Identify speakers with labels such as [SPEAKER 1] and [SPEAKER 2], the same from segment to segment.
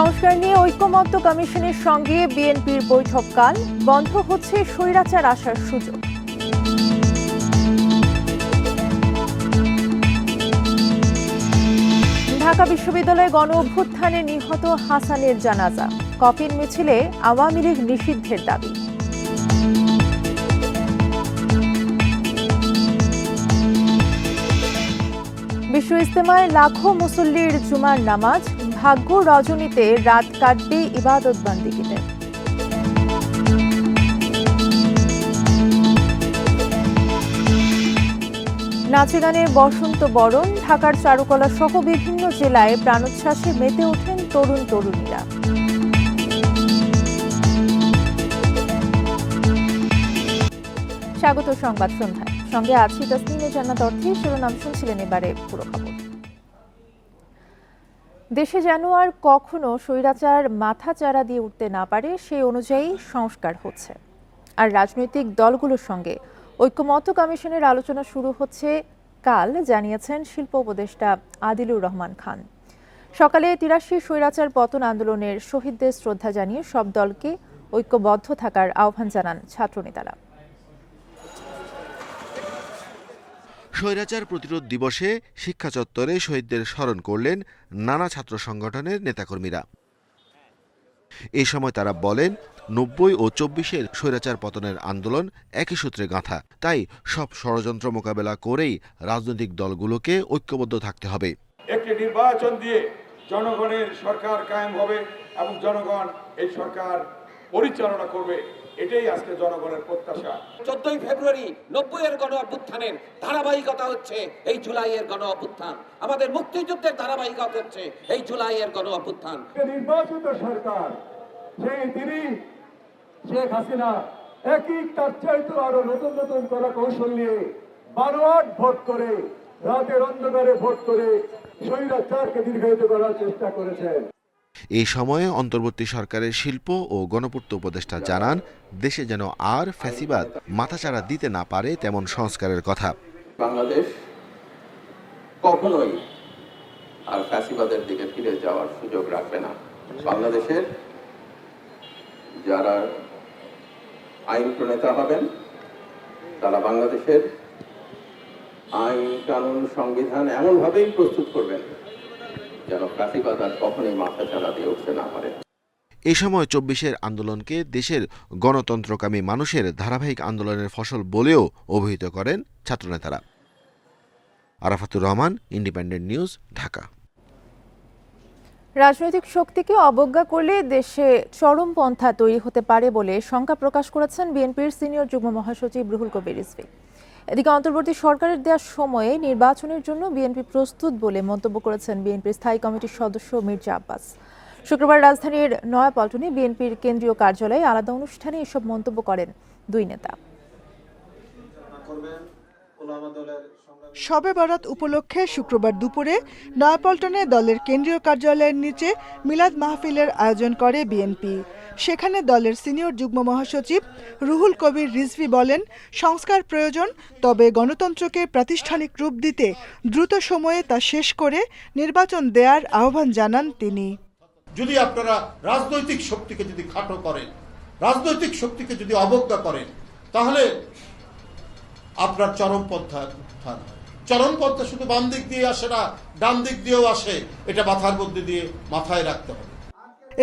[SPEAKER 1] সংস্কার নিয়ে ঐকমত্য কমিশনের সঙ্গে বিএনপির বৈঠককাল, বন্ধ হচ্ছে স্বৈরাচার আসার সুযোগ। ঢাকা বিশ্ববিদ্যালয়ে গণ অভ্যুত্থানে নিহত হাসানের জানাজা, কফিন মিছিলে আওয়ামী লীগ নিষিদ্ধের দাবি। বিশ্ব ইজতেমায় লাখো মুসল্লির জুমার নামাজ, ভাগ্য রজনীতে রাত কাটবে ইবাদত বান্দিগিতে। নাচে গানে বসন্ত বরণ, ঢাকার চারুকলা সহ বিভিন্ন জেলায় প্রাণোচ্ছ্বাসে মেতে ওঠেন তরুণ তরুণীরা। স্বাগত সংবাদ সন্ধ্যায়, সঙ্গে আছি তাসনিমে জান্নাত অর্থী। শিরোনাম শুনছিলেন, এবারে পুরো খবর। দেশে যেন আর কখনো স্বৈরাচার মাথা চারা দিয়ে উঠতে না পারে, সেই অনুযায়ী সংস্কার হচ্ছে। আর রাজনৈতিক দলগুলোর সঙ্গে ঐকমত্য কমিশনের আলোচনা শুরু হচ্ছে কাল, জানিয়েছেন শিল্প উপদেষ্টা আদিলুর রহমান খান। সকালে ৮৩ স্বৈরাচার পতন আন্দোলনের শহীদদের শ্রদ্ধা জানিয়ে সব দলকে ঐক্যবদ্ধ থাকার আহ্বান জানান ছাত্রনেতারা।
[SPEAKER 2] স্বৈরাচার প্রতিরোধ দিবসে শিক্ষা চত্বরে শহীদদের স্মরণ করলেন নানা ছাত্র সংগঠনের নেতাকর্মীরা। এই সময় তারা বলেন, ৯০ ও ২৪-এর স্বৈরাচার পতনের আন্দোলন একই সূত্রে গাঁথা। তাই সব ষড়যন্ত্র মোকাবেলা করেই রাজনৈতিক দলগুলোকে ঐক্যবদ্ধ থাকতে হবে।
[SPEAKER 3] একটি নির্বাচন দিয়ে জনগণের সরকার কায়েম হবে এবং জনগণ এই সরকার পরিচালনা করবে, এটাই আজকে জনগণের প্রত্যাশা।
[SPEAKER 4] 14ই ফেব্রুয়ারি 90-এর গণ অভ্যুত্থানের ধারাবাহিকতা হচ্ছে এই জুলাইয়ের গণ অভ্যুত্থান। আমাদের মুক্তিযুদ্ধের ধারাবাহিকতা হচ্ছে এই জুলাইয়ের গণ অভ্যুত্থান।
[SPEAKER 3] নির্বাচিত সরকার সেই তিনি শেখ হাসিনা একই তার চাইতে আরো নতুন নতুন কলা কৌশল নিয়ে বানোয়াট ভোট করে, রাতের অন্ধকারে ভোট করে স্বৈরাচারকে দীর্ঘায়িত করার চেষ্টা করেছেন।
[SPEAKER 2] এই সময়ে অন্তর্বর্তী সরকারের শিল্প ও গণপূর্ত উপদেষ্টা জানান, দেশে যেন আর ফ্যাসিবাদ মাথাচাড়া দিতে না পারে তেমন সংস্কারের কথা।
[SPEAKER 5] বাংলাদেশ কখনোই আর ফ্যাসিবাদের দিকে ফিরে যাওয়ার সুযোগ রাখবে না। বাংলাদেশের যারা আইন প্রণেতা হবেন, তারা বাংলাদেশের আইন কানুন সংবিধান এমনভাবেই প্রস্তুত করবেন যেন ফ্যাসিবাদ আর কখনোই মাথাচাড়া দিয়ে উঠতে না পারে।
[SPEAKER 2] এই সময় ২৪-এর আন্দোলনকে দেশের গণতন্ত্রকামী মানুষের ধারাবাহিক আন্দোলনের ফসল বলেও অভিহিত করেন ছাত্রনেতারা। Arafatur Rahman, independent news, Dhaka.
[SPEAKER 1] রাজনৈতিক শক্তিকে অবজ্ঞা করলে দেশে চরমপন্থা তৈরি হতে পারে বলে শঙ্কা প্রকাশ করেছেন বিএনপির সিনিয়র যুগ্ম মহাসচিব রুহুল কবির রিজভী। এদিকে অন্তর্বর্তী সরকারের দেওয়া সময়ে নির্বাচনের জন্য বিএনপি প্রস্তুত বলে মন্তব্য করেছেন বিএনপির স্থায়ী কমিটির সদস্য মির্জা আব্বাস। শুক্রবার রাজধানীর নয়াপল্টনে বিএনপির কেন্দ্রীয় কার্যালয়ে আলাদা অনুষ্ঠানে এসব মন্তব্য করেন দুই নেতা।
[SPEAKER 6] শবে বরাত উপলক্ষে শুক্রবার দুপুরে নয়াপল্টনে দলের কেন্দ্রীয় কার্যালয়ের নিচে মিলাদ মাহফিলের আয়োজন করে বিএনপি। সেখানে দলের সিনিয়র যুগ্ম মহাসচিব রুহুল কবির রিজভী বলেন, সংস্কার প্রয়োজন, তবে গণতন্ত্রকে প্রাতিষ্ঠানিক রূপ দিতে দ্রুত সময়ে তা শেষ করে নির্বাচন দেওয়ার আহ্বান জানান তিনি।
[SPEAKER 7] যদি আপনারা রাজনৈতিক শক্তিকে যদি খাটো করেন, রাজনৈতিক শক্তিকে যদি অবজ্ঞা করেন, তাহলে আপনার চরমপন্থা উত্থান হয়। চরমপন্থা শুধু বাম দিক দিয়ে আসে না, ডান দিক দিয়েও আসে, এটা মাথার মধ্যে দিয়ে মাথায় রাখতে হবে।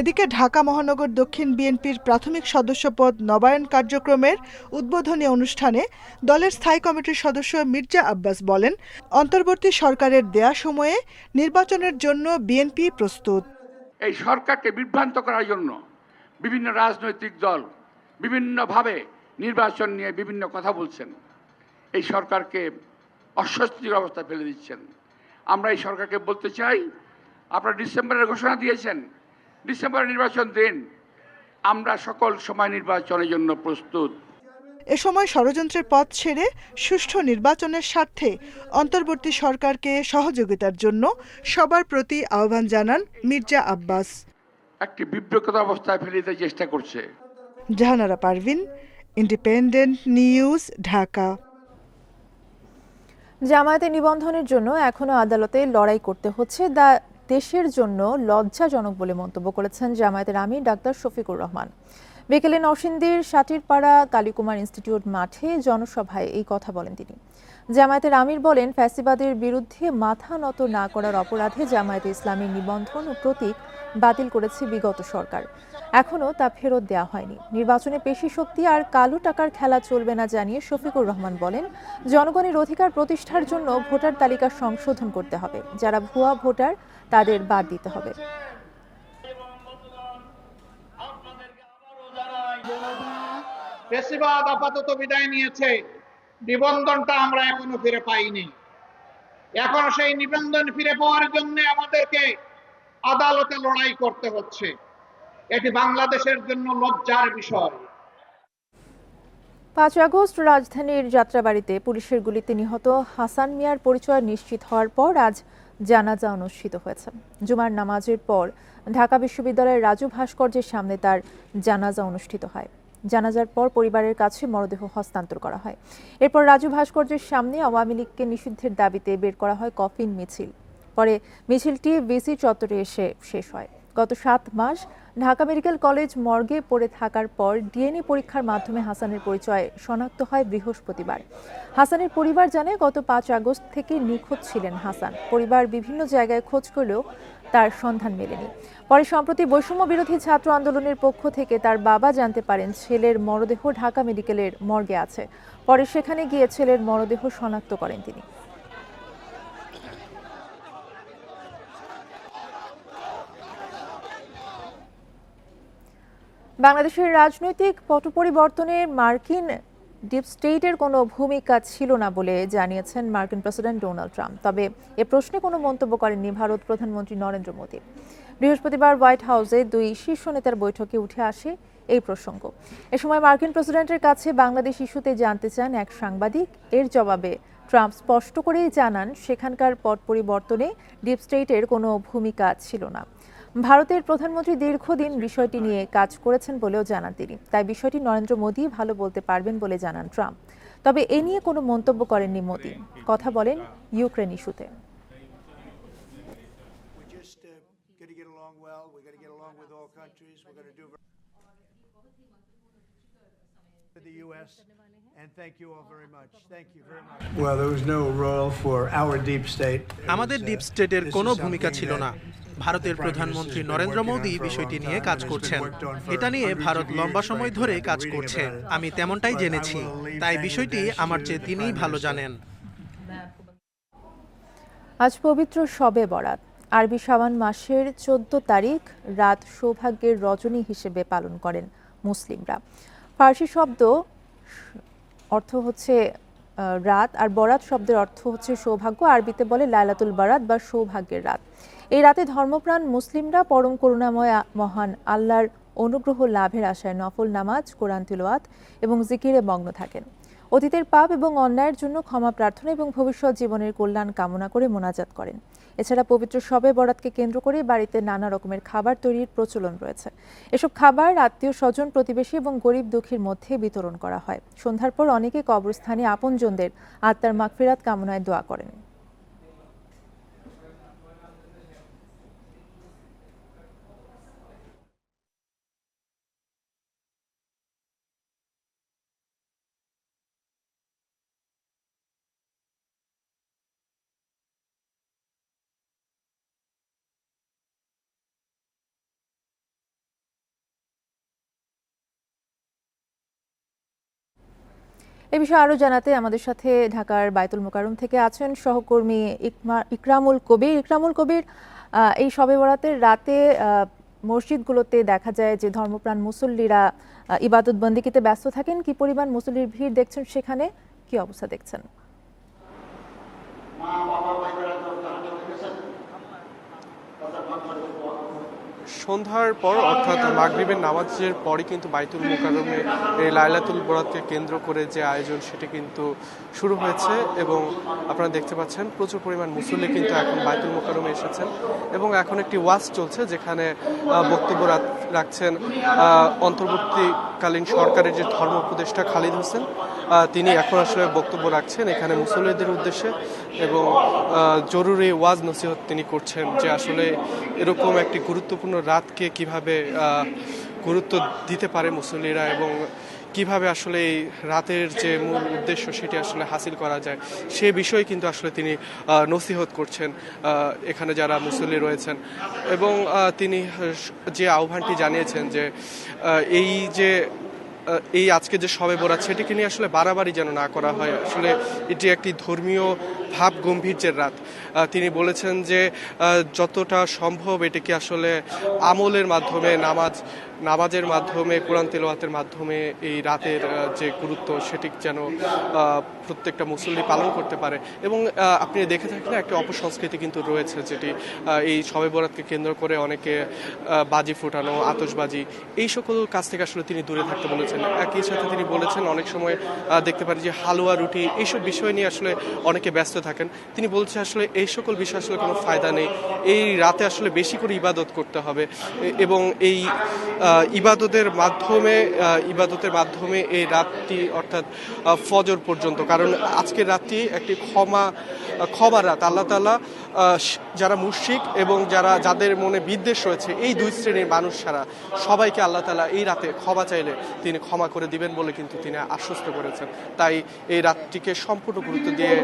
[SPEAKER 6] এদিকে ঢাকা মহানগর দক্ষিণ বিএনপির প্রাথমিক সদস্যপদ নবায়ন কার্যক্রমের উদ্বোধনী অনুষ্ঠানে দলের স্থায়ী কমিটির সদস্য মির্জা আব্বাস বলেন, অন্তর্বর্তী সরকারের দেয়া সময়ে নির্বাচনের জন্য বিএনপি প্রস্তুত।
[SPEAKER 8] এই সরকারকে বিভ্রান্ত করার জন্য বিভিন্ন রাজনৈতিক দল বিভিন্নভাবে নির্বাচন নিয়ে বিভিন্ন কথা বলছেন, এই সরকারকে অস্বস্তির অবস্থা ফেলে দিচ্ছেন। আমরা এই সরকারকে বলতে চাই, আপনারা ডিসেম্বরের ঘোষণা দিয়েছেন, ডিসেম্বরে নির্বাচন দিন, আমরা সকল সময় নির্বাচনের জন্য প্রস্তুত।
[SPEAKER 6] এ সময় ষড়যন্ত্রের পথ ছেড়ে সুষ্ঠু নির্বাচনের স্বার্থে অন্তর্বর্তী সরকারকে সহযোগিতার জন্য সবার প্রতি আহ্বান জানান মির্জা আব্বাস।
[SPEAKER 8] একটি বিব্রতকর অবস্থায় ফেলে দিতে চেষ্টা করছে।
[SPEAKER 6] Jahanara Parvin, independent news, Dhaka.
[SPEAKER 1] জামায়াতে নিবন্ধনের জন্য এখনো আদালতে লড়াই করতে হচ্ছে। দেশের জন্য লজ্জাজনক বলে মন্তব্য করেছেন জামায়াতের আমির ডাক্তার শফিকুর রহমান। বিকেলে নরসিংদীর সাটিরপাড়া কালীকুমার ইনস্টিটিউট মাঠে জনসভায় এই কথা বলেন তিনি। জামায়াতের আমির বলেন, ফ্যাসিবাদের বিরুদ্ধে মাথা নত না করার অপরাধে জামায়াতে ইসলামীর নিবন্ধন ও প্রতীক বাতিল করেছে বিগত সরকার, এখনো তা ফেরত দেওয়া হয়নি। নির্বাচনে পেশি শক্তি আর কালো টাকার খেলা চলবে না জানিয়ে শফিকুর রহমান বলেন, জনগণের অধিকার প্রতিষ্ঠার জন্য ভোটার তালিকা সংশোধন করতে হবে, যারা ভুয়া ভোটার তাদের বাদ দিতে হবে।
[SPEAKER 9] ফ্যাসিবাদ আপাতত বিদায় নিয়েছে, নিবন্ধনটা আমরা এখনো ফিরে পাইনি। এখন সেই নিবন্ধন ফিরে পাওয়ার জন্য আমাদেরকে আদালতে লড়াই করতে হচ্ছে। এটি বাংলাদেশের জন্য লজ্জার বিষয়।
[SPEAKER 1] ৫ আগস্ট রাজধানীর যাত্রাবাড়িতে পুলিশের গুলিতে নিহত হাসান মিয়ার পরিচয় নিশ্চিত হওয়ার পর আজ জানাজা অনুষ্ঠিত হয়েছে। জুমার নামাজের পর ঢাকা বিশ্ববিদ্যালয়ের রাজু ভাস্কর্যের সামনে তার জানাজা অনুষ্ঠিত হয়। জানাজার পর পরিবারের কাছে মরদেহ হস্তান্তর করা হয়। এরপর রাজু ভাস্কর্যের সামনে আওয়ামী লীগকে নিষিদ্ধের দাবিতে বের করা হয় কফিন মিছিল। পরে মিছিলটি ভিসি চত্বরে এসে শেষ হয়। গত ৭ মাস ঢাকা মেডিকেল কলেজ মর্গে পড়ে থাকার পর ডিএনএ পরীক্ষার মাধ্যমে হাসানের পরিচয় শনাক্ত হয় বৃহস্পতিবার। হাসানের পরিবার জানায়, গত ৫ আগস্ট থেকে নিখোঁজ ছিলেন হাসান। পরিবার বিভিন্ন জায়গায় খোঁজ করলেও তার সন্ধান মেলেনি। পরে সম্প্রতি বৈষম্য বিরোধী ছাত্র আন্দোলনের পক্ষ থেকে তার বাবা জানতে পারেন ছেলের মরদেহ ঢাকা মেডিকেলের মর্গে আছে। পরে সেখানে গিয়ে ছেলের মরদেহ শনাক্ত করেন তিনি। বাংলাদেশের রাজনৈতিক পট পরিবর্তনে মার্কিন ডিপ স্টেটের কোনো ভূমিকা ছিল না বলে জানিয়েছেন মার্কিন প্রেসিডেন্ট ডোনাল্ড ট্রাম্প। তবে এ প্রশ্নে কোনো মন্তব্য করেননি ভারত প্রধানমন্ত্রী নরেন্দ্র মোদী। বৃহস্পতিবার হোয়াইট হাউসে 2 শীর্ষ নেতার বৈঠকে উঠে আসে এই প্রসঙ্গ। এ সময় মার্কিন প্রেসিডেন্টের কাছে বাংলাদেশ ইস্যুতে জানতে চান এক সাংবাদিক। এর জবাবে ট্রাম্প স্পষ্ট করেই জানান, সেখানকার পট পরিবর্তনে ডিপ স্টেটের কোনো ভূমিকা ছিল না। ভারতের প্রধানমন্ত্রী দীর্ঘদিন বিষয়টি নিয়ে কাজ করেছেন বলেও জানান তিনি। তাই বিষয়টি নরেন্দ্র মোদী ভালো বলতে পারবেন বলে জানান ট্রাম্প। তবে এ নিয়ে কোনো মন্তব্য করেননি মোদী। কথা বলেন ইউক্রেন ইস্যুতে।
[SPEAKER 10] আমাদের ডিপ স্টেটের কোনো ভূমিকা ছিল না। ভারতের প্রধানমন্ত্রী নরেন্দ্র মোদী বিষয়টি নিয়ে কাজ করছেন। এটা নিয়ে ভারত লম্বা সময় ধরে কাজ করছে, আমি তেমনটাই জেনেছি। তাই বিষয়টি আমার চেয়ে তিনিই ভালো জানেন।
[SPEAKER 1] আজ পবিত্র শবে বরাত। আরবি শাবান মাসের 14 তারিখ রাত সৌভাগ্যের রজনী হিসেবে পালন করেন মুসলিমরা। ফার্সি শব্দ অর্থ হচ্ছে রাত, আর বরাত শব্দের অর্থ হচ্ছে সৌভাগ্য। আরবিতে বলে লাইলাতুল বারাত বা সৌভাগ্যের রাত। এই রাতে ধর্মপ্রাণ মুসলিমরা পরম করুণাময় মহান আল্লাহর অনুগ্রহ লাভের আশায় নফল নামাজ, কোরআন তিলাওয়াত এবং জিকিরে মগ্ন থাকেন। অতীতের পাপ এবং অন্যায়ের জন্য ক্ষমা প্রার্থনা এবং ভবিষ্যৎ জীবনের কল্যাণ কামনা করে মোনাজাত করেন। এছাড়া পবিত্র শবে বরাতকে কেন্দ্র করে বাড়িতে নানা রকমের খাবার তৈরির প্রচলন রয়েছে। এসব খাবার আত্মীয় স্বজন, প্রতিবেশী এবং গরিব দুঃখীর মধ্যে বিতরণ করা হয়। সন্ধ্যার পর অনেকে কবরস্থানে আপনজনদের আত্মার মাগফিরাত কামনায় দোয়া করেন। এ বিষয়ে আরো জানাতে আমাদের সাথে ঢাকার বায়তুল মোকাররম থেকে আছেন সহকর্মী ইকরামুল কবির। ইকরামুল কবির, এই শবে বরাতের রাতে মসজিদগুলোতে দেখা যায় যে ধর্মপ্রাণ মুসল্লিরা ইবাদত বন্দিকিতে ব্যস্ত থাকেন। কি পরিমাণ মুসল্লির ভিড় দেখছেন সেখানে, কি অবস্থা দেখছেন?
[SPEAKER 11] সন্ধ্যার পর অর্থাৎ মাগরিবের নামাজের পরই কিন্তু বাইতুল মোকাররমে এই লাইলাতুল বরাতকে কেন্দ্র করে যে আয়োজন সেটি কিন্তু শুরু হয়েছে এবং আপনারা দেখতে পাচ্ছেন প্রচুর পরিমাণ মুসল্লি কিন্তু এখন বাইতুল মোকাররমে এসেছেন এবং এখন একটি ওয়াজ চলছে যেখানে বক্তব্য রাখছেন অন্তর্বর্তী তৎকালীন সরকারের যে ধর্ম উপদেষ্টা খালিদ হোসেন, তিনি এখন আসলে বক্তব্য রাখছেন এখানে মুসল্লিদের উদ্দেশ্যে এবং জরুরি ওয়াজ নসিহত তিনি করছেন যে আসলে এরকম একটি গুরুত্বপূর্ণ রাতকে কিভাবে গুরুত্ব দিতে পারে মুসল্লিরা এবং কিভাবে আসলে এই রাতের যে মূল উদ্দেশ্য সেটি আসলে হাসিল করা যায় সে বিষয়ে কিন্তু আসলে তিনি নসিহত করছেন এখানে যারা মুসল্লি রয়েছেন। এবং তিনি যে আহ্বানটি জানিয়েছেন যে এই আজকে যে শবে বরাত সেটিকে নিয়ে আসলে বাড়াবাড়ি যেন না করা হয়, আসলে এটি একটি ধর্মীয় ভাব গম্ভীর্যের রাত। তিনি বলেছেন যে যতটা সম্ভব এটিকে আসলে আমলের মাধ্যমে নামাজের মাধ্যমে কোরআন তেলাওয়াতের মাধ্যমে এই রাতের যে গুরুত্ব সেটি যেন প্রত্যেকটা মুসল্লি পালন করতে পারে। এবং আপনি দেখে থাকেন একটা অপসংস্কৃতি কিন্তু রয়েছে যেটি এই শবে বরাতকে কেন্দ্র করে অনেকে বাজি ফোটানো, আতশবাজি এই সকল কাজ থেকে আসলে তিনি দূরে থাকতে বলেছেন। একই সাথে তিনি বলেছেন অনেক সময় দেখতে পারি যে হালুয়া রুটি এইসব বিষয় নিয়ে আসলে অনেকে ব্যস্ত থাকেন। তিনি বলছেন আসলে এই সকল বিষয় আসলে কোনো ফায়দা নেই, এই রাতে আসলে বেশি করে ইবাদত করতে হবে এবং এই ইবাদতের মাধ্যমে এই রাতটি অর্থাৎ ফজর পর্যন্ত, কারণ আজকের রাতটি একটি ক্ষমার রাত। আল্লাহ তাআলা যারা মুশরিক এবং যাদের মনে বিদ্বেষ রয়েছে এই দুই শ্রেণীর মানুষ ছাড়া সবাইকে আল্লাহ তাআলা এই রাতে ক্ষমা চাইলে তিনি ক্ষমা করে দিবেন বলে কিন্তু তিনি আশ্বস্ত করেছেন। তাই এই রাতটিকে সম্পূর্ণ গুরুত্ব দিয়ে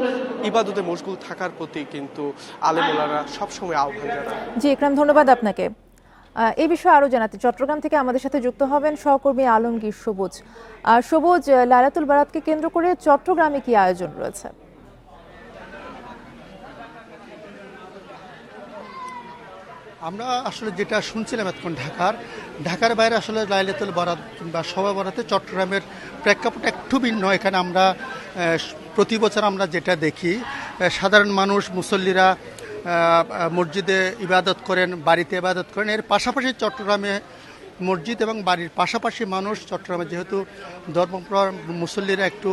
[SPEAKER 11] ইবাদতে মশগুল থাকার প্রতি কিন্তু আলেম ওলামারা সবসময় আহ্বান জানান।
[SPEAKER 1] জি ইকরাম, ধন্যবাদ আপনাকে। এই বিষয়ে আরো জানাতে চট্টগ্রাম থেকে আমাদের সাথে যুক্ত হবেন সহকর্মী আলমগীর সবুজ। সবুজ, লাইলাতুল বারাতকে কেন্দ্র করে চট্টগ্রামে কি আয়োজন রয়েছে?
[SPEAKER 12] আমরা আসলে যেটা শুনছিলাম এতক্ষণ ঢাকার বাইরে আসলে লাইলাতুল বারাত কিংবা শবে বরাতে চট্টগ্রামের প্রেক্ষাপট একটু ভিন্ন। এখানে আমরা প্রতি বছর আমরা যেটা দেখি সাধারণ মানুষ মুসল্লিরা মসজিদে ইবাদত করেন, বাড়িতে ইবাদত করেন। এর পাশাপাশি চট্টগ্রামে মসজিদ এবং বাড়ির পাশাপাশি মানুষ চট্টগ্রামে যেহেতু ধর্মপ্রাণ মুসল্লিরা একটু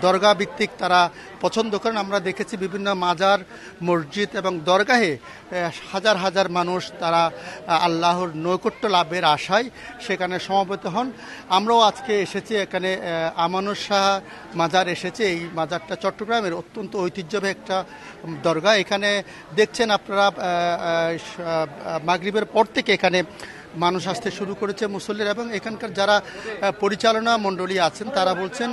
[SPEAKER 12] দরগা ভিত্তিক তারা পছন্দ করেন। আমরা দেখেছি বিভিন্ন মাজার, মসজিদ এবং দরগাহে হাজার হাজার মানুষ তারা আল্লাহর নৈকট্য লাভের আশায় সেখানে সমবেত হন। আমরাও আজকে এসেছি এখানে আমানুর শাহ মাজার এসেছে। এই মাজারটা চট্টগ্রামের অত্যন্ত ঐতিহ্যবাহী একটা দরগা। এখানে দেখছেন আপনারা মাগরিবের পর থেকে এখানে মানুষ আসতে শুরু করেছে মুসল্লিরা এবং এখানকার যারা পরিচালনা মণ্ডলী আছেন তারা বলছেন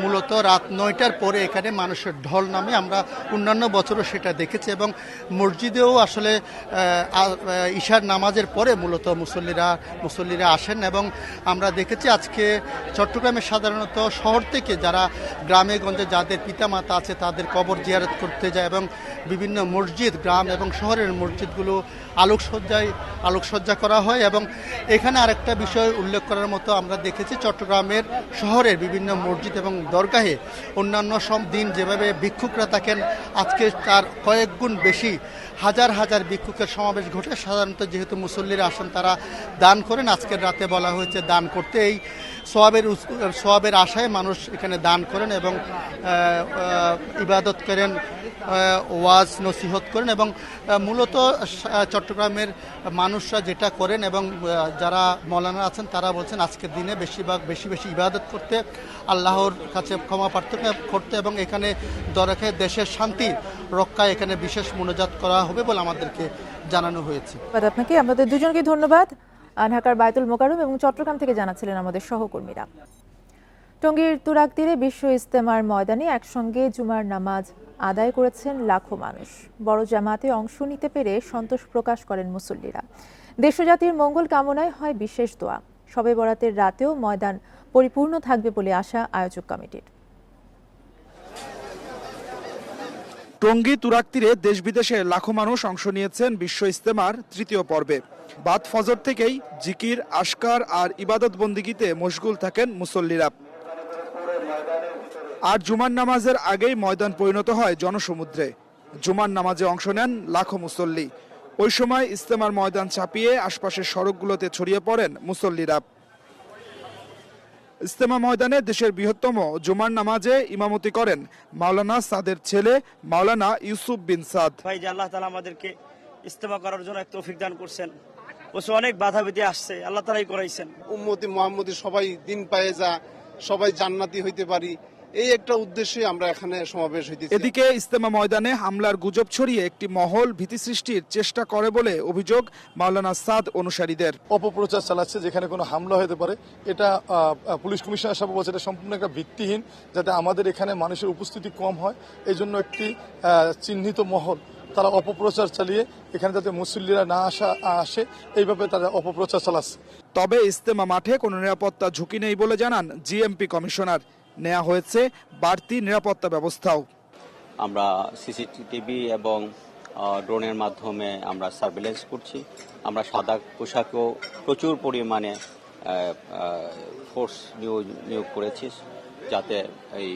[SPEAKER 12] মূলত রাত ৯টার পরে এখানে মানুষের ঢল নামে। আমরা অন্যান্য বছরও সেটা দেখেছি এবং মসজিদেও আসলে ঈশার নামাজের পরে মূলত মুসল্লিরা আসেন এবং আমরা দেখেছি আজকে চট্টগ্রামে সাধারণত শহর থেকে যারা গ্রামে গঞ্জে যাদের পিতামাতা আছে তাদের কবর জিয়ারত করতে যায় এবং বিভিন্ন মসজিদ, গ্রাম এবং শহরের মসজিদগুলো আলোকসজ্জা করা হয়। এবং এখানে আরেকটা বিষয় উল্লেখ করার মতো আমরা দেখেছি চট্টগ্রামের শহরের বিভিন্ন মসজিদ এবং দরগাহে অন্যান্য সব দিন যেভাবে ভিক্ষুকরা থাকেন আজকে তার কয়েক গুণ বেশি হাজার হাজার ভিক্ষুকের সমাবেশ ঘটে। সাধারণত যেহেতু মুসল্লিরা আসেন তারা দান করেন, আজকের রাতে বলা হয়েছে দান করতে। এই সোয়াবের আশায় মানুষ এখানে দান করেন এবং ইবাদত করেন, ওয়াজ নসিহত করেন এবং মূলত চট্টগ্রামের মানুষরা যেটা করেন এবং যারা মৌলানা আছেন তারা বলছেন আজকের দিনে বেশি বেশি ইবাদত করতে, আল্লাহর কাছে ক্ষমা প্রার্থনা করতে এবং এখানে দরকার দেশের শান্তি রক্ষায় এখানে বিশেষ মোনাজাত করা হবে বলে আমাদেরকে জানানো হয়েছে।
[SPEAKER 1] আপনাকে আমাদের দুজনকে ধন্যবাদ। ঢাকার বায়তুল মোকাররম এবং চট্টগ্রাম থেকে জানাচ্ছিলেন আমাদের সহকর্মীরা। টঙ্গীর তুরাগ তীরে বিশ্ব ইজতেমার ময়দানে একসঙ্গে জুমার নামাজ আদায় করেছেন লাখো মানুষ। বড় জামাতে অংশ নিতে পেরে সন্তোষ প্রকাশ করেন মুসল্লিরা। দেশজাতির মঙ্গল কামনায় হয় বিশেষ দোয়া। শবে বরাতের রাতেও ময়দান পরিপূর্ণ থাকবে বলে আশা আয়োজক কমিটির।
[SPEAKER 13] টঙ্গী তুরাগ তীরে দেশ বিদেশে লাখো মানুষ অংশ নিয়েছেন বিশ্ব ইজতেমার তৃতীয় পর্বে। বাদ ফজর থেকেই জিকির, আশকার আর ইবাদত বন্দিগিতে মশগুল থাকেন মুসল্লিরা। আর জুমার নামাজের আগেই ময়দান পরিণত হয় জনসমুদ্রে। জুমার নামাজে অংশ নেন লাখো মুসল্লি। ওই সময় ইজতেমার ময়দান ছাপিয়ে আশপাশের সড়কগুলোতে ছড়িয়ে পড়েন মুসল্লিরা। ইজতেমা ময়দানে দেশের বৃহত্তম জুমার নামাজে ইমামতি করেন মাওলানা সাদের ছেলে মাওলানা ইউসুফ বিন সাদ।
[SPEAKER 14] ভাই যে আল্লাহ তাআলা আমাদেরকে ইজতেমা করার জন্য তৌফিক দান করছেন, অনেক বাধা বিধি আসছে, আল্লাহ তাআলাই করাইছেন।
[SPEAKER 15] উম্মতি মুহাম্মদী সবাই দিন পায়ে যা, সবাই জান্নাতি হইতে পারি, এই একটা উদ্দেশ্যে আমরা এখানে সমাবেশ হইতেছি।
[SPEAKER 13] এদিকে ইজতেমা ময়দানে হামলার গুজব ছড়িয়ে একটি মহল ভীতি সৃষ্টির চেষ্টা করে বলে অভিযোগ মাওলানা সাদ অনুসারীদের।
[SPEAKER 16] অপপ্রচার চালাচ্ছে যেখানে কোনো হামলা হতে পারে, এটা পুলিশ কমিশনার সাহেব বলছে এটা সম্পূর্ণ একটা ভিত্তিহীন, যাতে আমাদের এখানে মানুষের উপস্থিতি কম হয় এই জন্য একটি চিহ্নিত মহল তারা অপপ্রচার চালিয়ে এখানে যাতে মুসল্লিরা না আসে এইভাবে তারা অপপ্রচার চালাচ্ছে।
[SPEAKER 13] তবে ইজতেমা মাঠে কোনো নিরাপত্তা ঝুঁকি নেই বলে জানান জিএমপি কমিশনার। নেওয়া হয়েছে বাড়তি নিরাপত্তা ব্যবস্থাও।
[SPEAKER 17] আমরা সিসিটিভি এবং ড্রোনের মাধ্যমে আমরা সার্ভেলেন্স করছি। আমরা সাদা পোশাকেও প্রচুর পরিমাণে ফোর্স নিয়োগ করেছি, যাতে এই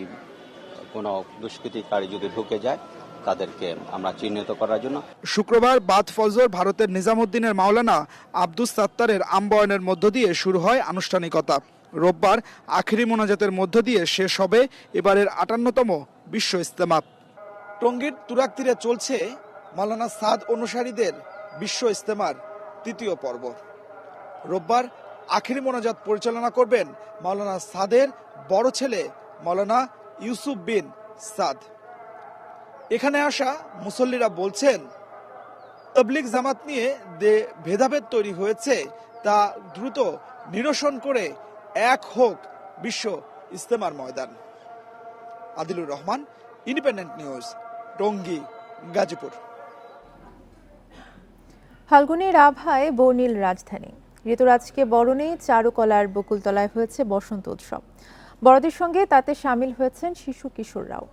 [SPEAKER 17] কোনো দুষ্কৃতিকারী যদি ঢুকে যায় তাদেরকে আমরা চিহ্নিত করার জন্য।
[SPEAKER 13] শুক্রবার বাদ ফজর ভারতের নিজামুদ্দিনের মাওলানা আব্দুস সাত্তারের আমবয়ানের মধ্য দিয়ে শুরু হয় আনুষ্ঠানিকতা। রোববার আখিরি মোনাজাতের মধ্য দিয়ে শেষ হবে এবারের 58তম বিশ্ব ইজতেমা। টঙ্গীর তুরাগ তীরে চলছে মাওলানা সাদ অনুসারীদের বিশ্ব ইজতেমার ৩য় পর্ব। রোববার আখিরি মোনাজাত পরিচালনা করবেন মাওলানা সাদের বড় ছেলে মাওলানা ইউসুফ বিন সাদ। এখানে আসা মুসল্লিরা বলছেন, তাবলীগ জামাত নিয়ে যে ভেদাভেদ তৈরি হয়েছে তা দ্রুত নিরসন করে এক হোক বিশ্ব ইজতেমার ময়দান। Adilur Rahman, independent news, Tongi, Gazipur.
[SPEAKER 1] ফাল্গুনের আভায় বর্ণিল রাজধানী। ঋতুরাজকে বরণে চারুকলার বকুলতলায় হয়েছে বসন্ত উৎসব। বড়দের সঙ্গে তাতে সামিল হয়েছেন শিশু কিশোররাও।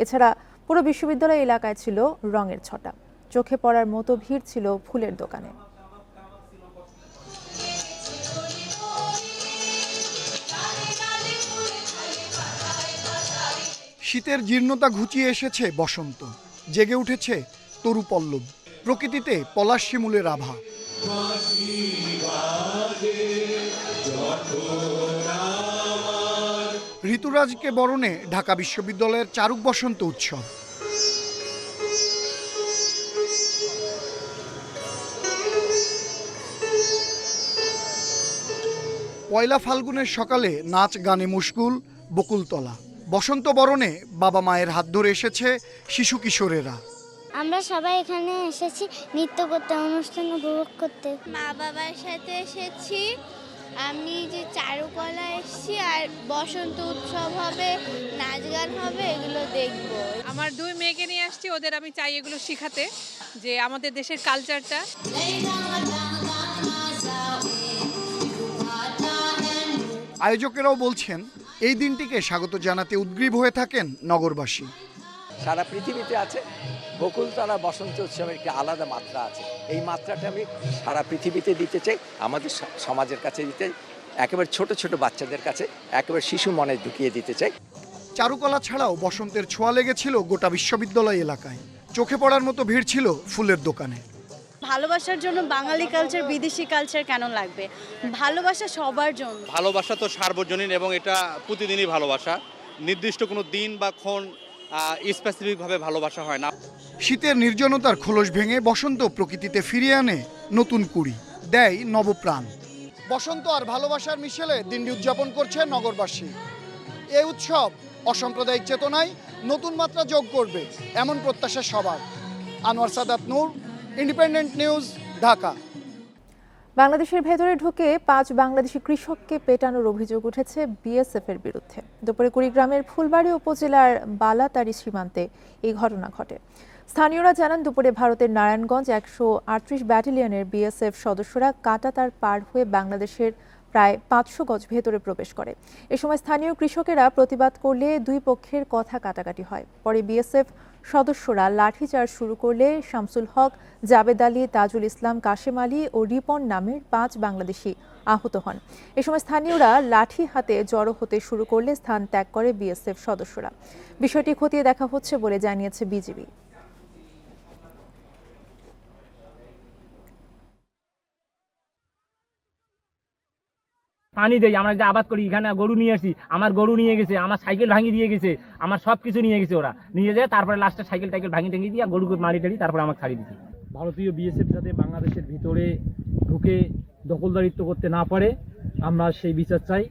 [SPEAKER 1] এছাড়া পুরো বিশ্ববিদ্যালয় এলাকায় ছিল রঙের ছটা। চোখে পড়ার মতো ভিড় ছিল ফুলের দোকানে।
[SPEAKER 18] শীতের জীর্ণতা ঘুচিয়ে এসেছে বসন্ত, জেগে উঠেছে তরু পল্লব, প্রকৃতিতে পলাশ শিমুলের আভা। ঋতুরাজকে বরণে ঢাকা বিশ্ববিদ্যালয়ের চারুক বসন্ত উৎসব। পয়লা ফাল্গুনের সকালে নাচ গানে মুশগুল বকুলতলা। বসন্ত বরণে বাবা মায়ের হাত ধরে এসেছে শিশু কিশোরেরা।
[SPEAKER 19] আমরা সবাই এখানে এসেছি নৃত্য করতে, অনুষ্ঠান উপভোগ করতে।
[SPEAKER 20] মা বাবার সাথে এসেছি, আমি যে চারুকলা এসেছি, আর বসন্ত উৎসব হবে, নাচ গান হবে, এগুলো দেখব।
[SPEAKER 21] আমার দুই মেয়েকে নিয়ে আসছি, ওদের আমি চাই এগুলো শিখাতে, যে আমাদের দেশের কালচারটা।
[SPEAKER 18] আয়োজকেরাও বলছেন এই দিনটিকে স্বাগত জানাতে উদ্গ্রীব হয়ে থাকেন নগরবাসী।
[SPEAKER 22] সারা পৃথিবীতে আছে বকুলতলা বসন্ত উৎসবের একটি আলাদা মাত্রা আছে। এই মাত্রাটা আমি সারা পৃথিবীতে দিতে চাই, আমাদের সমাজের কাছে দিতে চাই, একেবারে ছোট ছোট বাচ্চাদের কাছে একেবারে শিশু মনে ঢুকিয়ে দিতে চাই।
[SPEAKER 18] চারুকলা ছাড়াও বসন্তের ছোঁয়া লেগেছিল গোটা বিশ্ববিদ্যালয় এলাকায়। চোখে পড়ার মতো ভিড় ছিল ফুলের দোকানে।
[SPEAKER 23] ভালোবাসার জন্য বাঙালি কালচার বিদেশি কালচার কেন লাগবে? ভালোবাসা সবার জন্য।
[SPEAKER 24] ভালোবাসা তো সার্বজনীন এবং এটা প্রতিদিনই ভালোবাসা, নির্দিষ্ট কোনো দিন বা ক্ষণ স্পেসিফিকভাবে ভালোবাসা হয় না।
[SPEAKER 18] শীতের নির্জনতার খোলস ভেঙে বসন্ত প্রকৃতিতে ফিরিয়ে আনে নতুন কুড়ি, দেয় নবপ্রাণ। বসন্ত আর ভালোবাসার মিশেলে দিনটি উদযাপন করছে নগরবাসী। এই উৎসব অসাম্প্রদায়িক চেতনায় নতুন মাত্রা যোগ করবে এমন প্রত্যাশা সবার। আনোয়ার সাদাত নূর, ইন্ডিপেন্ডেন্ট নিউজ, ঢাকা।
[SPEAKER 1] বাংলাদেশের ভেতরে ঢুকে 5 বাংলাদেশি কৃষককে পেটানোর অভিযোগ উঠেছে বিএসএফের বিরুদ্ধে। দুপুরে কুড়িগ্রামের ফুলবাড়ী উপজেলার বালাতারি সীমান্তে এই ঘটনা ঘটে। স্থানীয়রা জানান, দুপুরে ভারতের নারায়ণগঞ্জ 138 ব্যাটালিয়নের বিএসএফ সদস্যরা কাঁটাতার পার হয়ে বাংলাদেশের প্রায় 500 গজ ভেতরে প্রবেশ করে। এ সময় স্থানীয় কৃষকেরা প্রতিবাদ করলে দুই পক্ষের কথা কাটাকাটি হয়। পরে বিএসএফ সদস্যরা লাঠিচার্জ শুরু করলে শামসুল হক, জাবেদ আলী, তাজুল ইসলাম, কাশেম আলী ও রিপন নামের 5 বাংলাদেশি আহত হন। এ সময় স্থানীয়রা লাঠি হাতে জড়ো হতে শুরু করলে স্থান ত্যাগ করে বিএসএফ সদস্যরা। বিষয়টি খতিয়ে দেখা হচ্ছে বলে জানিয়েছে বিজিবি।
[SPEAKER 25] পানি দেই, আমরা যে আবাদ করি, এখানে গরু নিয়ে আসি, আমার গরু নিয়ে গেছে, আমার সাইকেল ভাঙিয়ে দিয়ে গেছে, আমার সব কিছু নিয়ে গেছে, ওরা নিয়ে যায়। তারপরে লাস্টে সাইকেল টাইকেল ভাঙিয়ে টেঙিয়ে দিয়ে গরুকে মারি টাড়ি তারপরে আমাকে ছাড়িয়ে দিচ্ছে। ভারতীয় বিএসএফ যাতে বাংলাদেশের ভিতরে ঢুকে দখলদারিত্ব করতে না পারে, আমরা সেই বিচার চাই।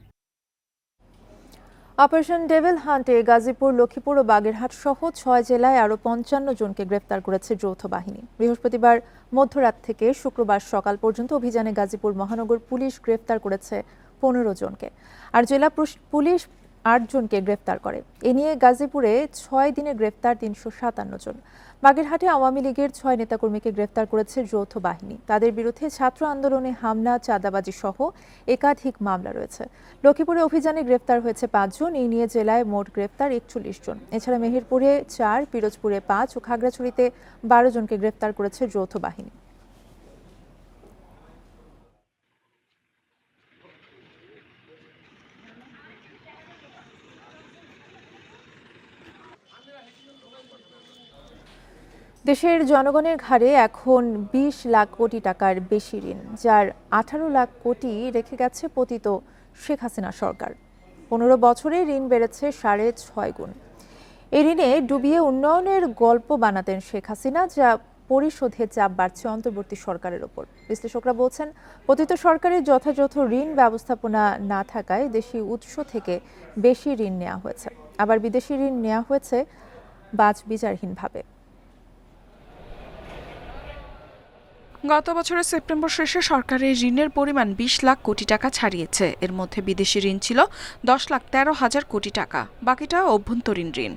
[SPEAKER 1] অপারেশন ডেভিল হান্টে গাজীপুর, লক্ষ্মীপুর ও বাগেরহাট সহ ৬ জেলায় আরও ৫৫ জনকে গ্রেফতার করেছে যৌথ বাহিনী। বৃহস্পতিবার মধ্যরাত থেকে শুক্রবার সকাল পর্যন্ত অভিযানে গাজীপুর মহানগর পুলিশ গ্রেফতার করেছে ১৫ জনকে, আর জেলা পুলিশ ৮ জনকে গ্রেফতার করে। এ নিয়ে গাজীপুরে ৬ দিনে গ্রেফতার ৩৫৭ জন। বাগেরহাটে আওয়ামী লীগের ৬ নেতাকর্মীকে গ্রেফতার করেছে যৌথ বাহিনী। তাদের বিরুদ্ধে ছাত্র আন্দোলনে হামলা, চাঁদাবাজি সহ একাধিক মামলা রয়েছে। লক্ষ্মীপুরে অভিযানে গ্রেফতার হয়েছে ৫ জন। এই নিয়ে জেলায় মোট গ্রেফতার ৪১ জন। এছাড়া মেহেরপুরে ৪, পিরোজপুরে ৫ ও খাগড়াছড়িতে ১২ জনকে গ্রেফতার করেছে যৌথ বাহিনী। দেশের জনগণের ঘাড়ে এখন ২০ লাখ কোটি টাকার বেশি ঋণ, যার ১৮ লাখ কোটি রেখে গেছে পতিত শেখ হাসিনা সরকার। ১৫ বছরে ঋণ বেড়েছে ৬.৫ গুণ। এই ঋণে ডুবিয়ে উন্নয়নের গল্প বানাতেন শেখ হাসিনা, যা পরিশোধে চাপ বাড়ছে অন্তর্বর্তী সরকারের ওপর। বিশ্লেষকরা বলছেন, পতিত সরকারের যথাযথ ঋণ ব্যবস্থাপনা না থাকায় দেশি উৎস থেকে বেশি ঋণ নেওয়া হয়েছে, আবার বিদেশি ঋণ নেওয়া হয়েছে বাছবিচারহীনভাবে।
[SPEAKER 2] গত বছরের সেপ্টেম্বর শেষে সরকারের ঋণের পরিমাণ ২০ লাখ কোটি টাকা ছাড়িয়েছে। এর মধ্যে বিদেশি ঋণ ছিল ১০,১৩,০০০ কোটি টাকা, বাকিটা অভ্যন্তরীণ ঋণ।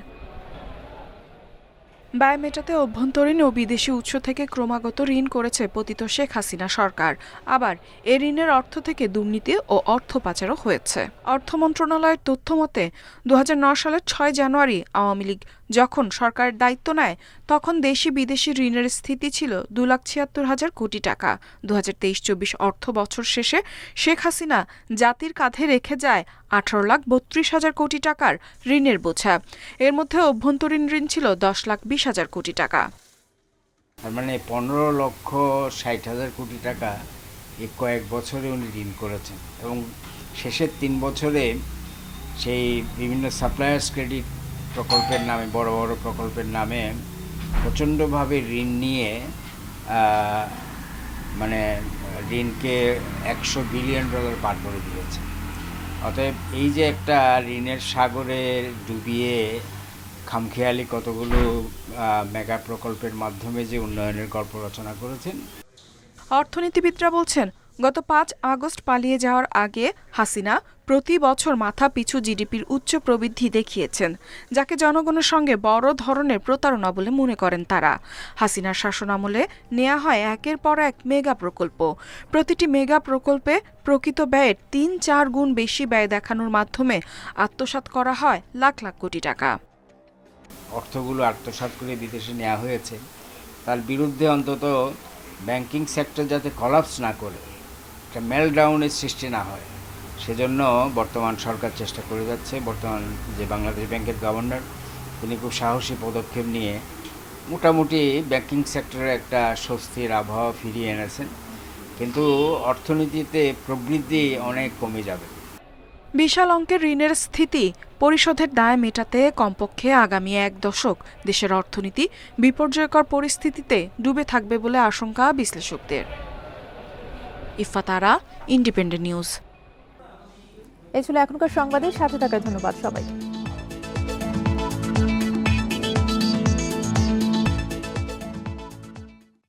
[SPEAKER 2] ব্যয় মেটাতে অভ্যন্তরীণ ও বিদেশি উৎস থেকে ক্রমাগত ঋণ করেছে পতিত শেখ হাসিনা সরকার। আবার এ ঋণের অর্থ থেকে দুর্নীতি ও অর্থ পাচারও হয়েছে। অর্থ মন্ত্রণালয়ের তথ্য মতে ২০০৯ সালের ৬ জানুয়ারি আওয়ামী লীগ যখন সরকারের দায়িত্ব নেয়, তখন দেশি বিদেশি ঋণের স্থিতি ছিল ২,৭৬,০০০ কোটি টাকা। ২০২৩-২৪ অর্থ বছর শেষে শেখ হাসিনা জাতির কাঁধে রেখে যায় ১৮,৩২,০০০ কোটি টাকার ঋণের বোঝা। এর মধ্যে অভ্যন্তরীণ ঋণ ছিল ১০,২০,০০০ কোটি টাকা।
[SPEAKER 3] তার মানে ১৫,৬০,০০০ কোটি টাকা এই কয়েক বছরে উনি ঋণ করেছেন, এবং শেষের ৩ বছরে সেই বিভিন্ন সাপ্লায়ার্স ক্রেডিট প্রকল্পের নামে, বড় বড় প্রকল্পের নামে প্রচণ্ডভাবে ঋণ নিয়ে মানে ঋণকে $100 বিলিয়ন পার করে দিয়েছে। অতএব এই যে একটা ঋণের সাগরে ডুবিয়ে খামখেয়ালি কতগুলো মেগা প্রকল্পের মাধ্যমে যে উন্নয়নের গল্প রচনা করেছেন।
[SPEAKER 2] অর্থনীতিবিদরা বলছেন, গত ৫ আগস্ট পালিয়ে যাওয়ার আগে হাসিনা প্রতি বছর মাথা পিছু জিডিপির উচ্চ প্রবৃদ্ধি দেখিয়েছেন, যাকে জনগণের সঙ্গে বড় ধরনের প্রতারণা বলে মনে করেন তারা। হাসিনার শাসনামলে নেওয়া হয় একের পর এক মেগা প্রকল্প। প্রতিটি মেগা প্রকল্পে প্রকৃত ব্যয়ের ৩-৪ গুণ বেশি ব্যয় দেখানোর মাধ্যমে আত্মসাৎ করা হয় লাখ লাখ কোটি টাকা।
[SPEAKER 3] অর্থগুলো আত্মসাৎ করে বিদেশে নেওয়া হয়েছে, তার বিরুদ্ধে অন্তত ব্যাংকিং সেক্টর যাতে কলাপস না করে, একটা মেলডাউনের সৃষ্টি না হয়, সেজন্য বর্তমান সরকার চেষ্টা করে যাচ্ছে। বর্তমান যে বাংলাদেশ ব্যাংকের গভর্নর, তিনি খুব সাহসী পদক্ষেপ নিয়ে মোটামুটি ব্যাংকিং সেক্টরে একটা স্বস্তির আবহাওয়া ফিরিয়ে এনেছেন, কিন্তু অর্থনীতিতে প্রবৃদ্ধি অনেক কমে যাবে।
[SPEAKER 2] বিশাল অঙ্কের ঋণের স্থিতি পরিশোধের দায় মেটাতে কমপক্ষে আগামী ১ দশক দেশের অর্থনীতি বিপর্যয়কর পরিস্থিতিতে ডুবে থাকবে বলে আশঙ্কা বিশ্লেষকদের। ইফফাত আরা, ইন্ডিপেন্ডেন্ট নিউজ।
[SPEAKER 1] এই ছিল এখনকার সংবাদের সাথে থাকার ধন্যবাদ সবাই।